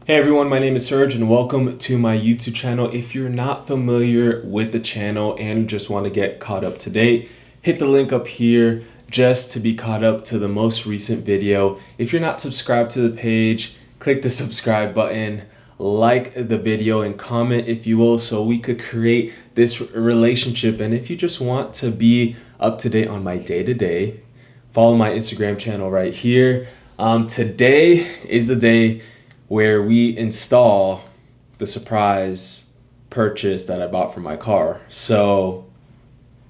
Hey everyone, my name is Serge and welcome to my YouTube channel. If you're not familiar with the channel and just want to get caught up to date, hit the link up here just to be caught up to the most recent video. If you're not subscribed to the page, click the subscribe button, like the video and comment if you will, so we could create this relationship. And if you just want to be up to date on my day-to-day, follow my Instagram channel right here. Today is the day where we install the surprise purchase that I bought for my car. So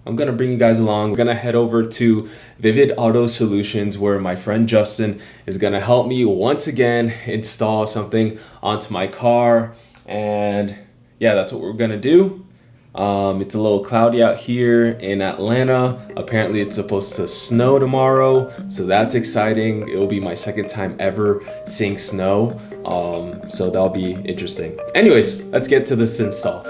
I'm gonna bring you guys along. We're gonna head over to Vivid Auto Solutions where my friend Justin is gonna help me once again install something onto my car. And yeah, that's what we're gonna do. It's a little cloudy out here in Atlanta. Apparently it's supposed to snow tomorrow, so that's exciting. It will be my second time ever seeing snow, so that'll be interesting. Anyways, let's get to this install.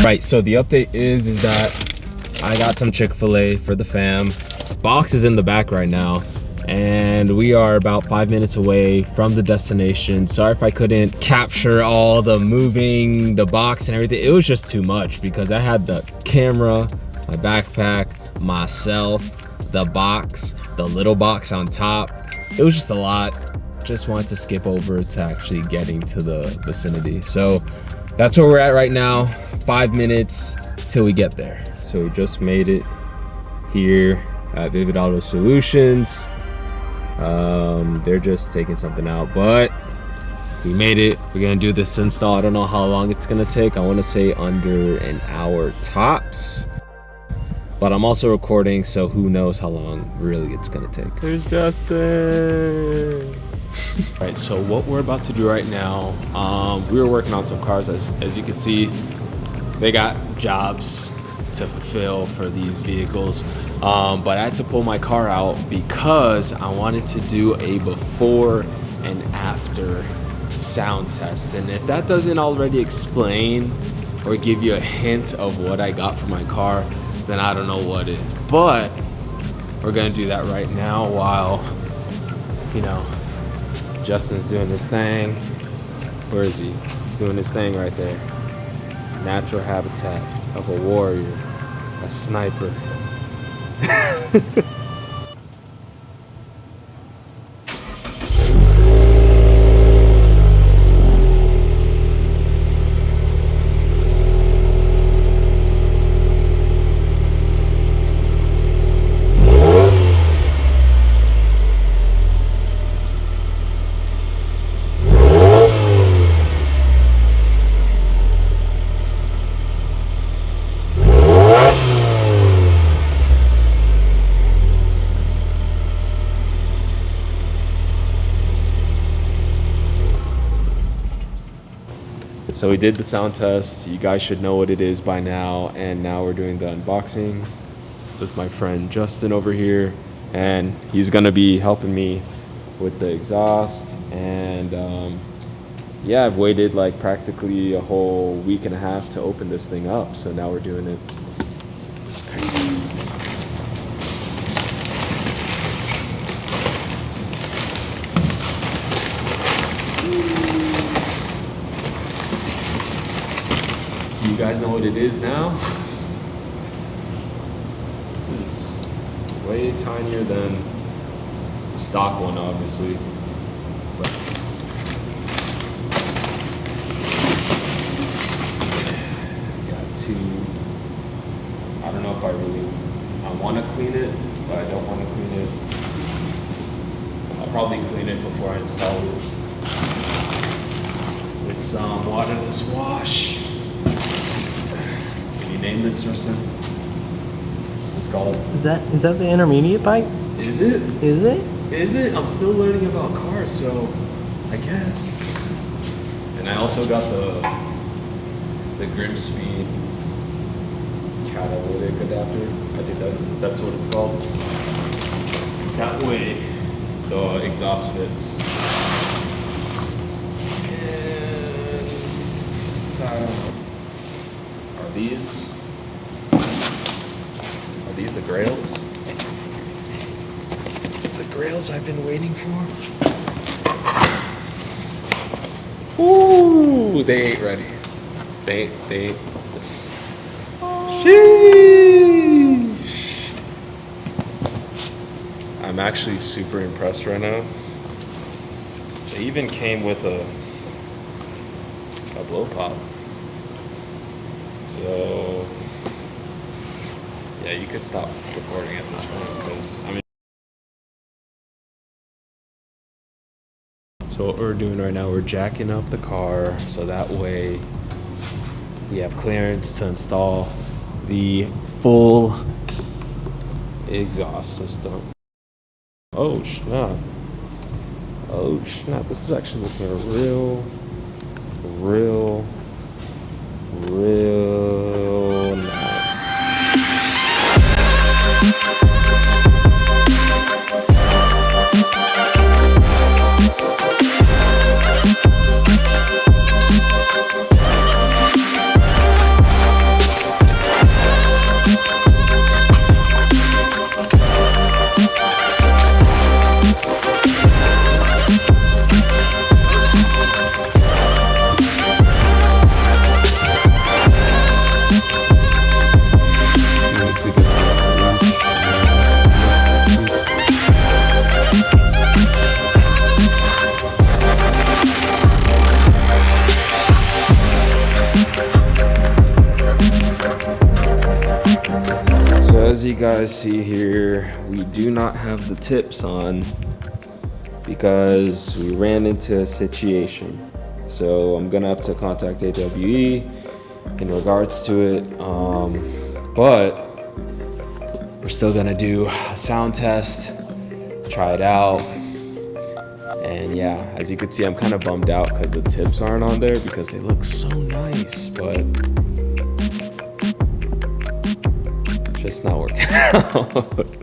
Right, so the update is that I got some Chick-fil-A for the fam. Box is in the back right now, and we are about 5 minutes away from the destination. Sorry if I couldn't capture all the moving, the box and everything. It was just too much because I had the camera, my backpack, myself, the box, the little box on top. It was just a lot. Just wanted to skip over to actually getting to the vicinity. So that's where we're at right now. 5 minutes till we get there. So we just made it here at Vivid Auto Solutions. They're just taking something out, but we made it. We're gonna do this install. I don't know how long it's gonna take. I want to say under an hour tops, but I'm also recording, so who knows how long really it's gonna take. There's Justin. All right, so what we're about to do right now, we were working on some cars. As you can see, they got jobs to fulfill for these vehicles, but I had to pull my car out because I wanted to do a before and after sound test. And if that doesn't already explain or give you a hint of what I got for my car, then I don't know what is. But we're gonna do that right now while, you know, Justin's doing his thing. Where is he? He's doing his thing right there. Natural habitat of a warrior, a sniper. So we did the sound test. You guys should know what it is by now. And now we're doing the unboxing with my friend Justin over here. And he's gonna be helping me with the exhaust. And yeah, I've waited like practically a whole week and a half to open this thing up. So now we're doing it. Do you guys know what it is now? This is way tinier than the stock one, obviously. But got two. I don't know if I want to clean it, but I don't want to clean it. I'll probably clean it before I install it with some waterless wash. Name this, Justin? What's this called? Is that the intermediate bike? Is it? Is it? Is it? I'm still learning about cars, so I guess. And I also got the Grimspeed catalytic adapter. I think That's what it's called. That way the exhaust fits. And are these the grails? The grails I've been waiting for? Ooh, they ain't ready. They ain't. Sheesh. I'm actually super impressed right now. They even came with a blow pop. So yeah, you could stop recording at this point because I mean. So what we're doing right now, we're jacking up the car so that way we have clearance to install the full exhaust system. Oh snap. Oh snap. This is actually looking real nice. As you guys see here, we do not have the tips on because we ran into a situation. So I'm gonna have to contact AWE in regards to it. But we're still gonna do a sound test, try it out. And yeah, as you can see, I'm kind of bummed out because the tips aren't on there because they look so nice, but just not working out.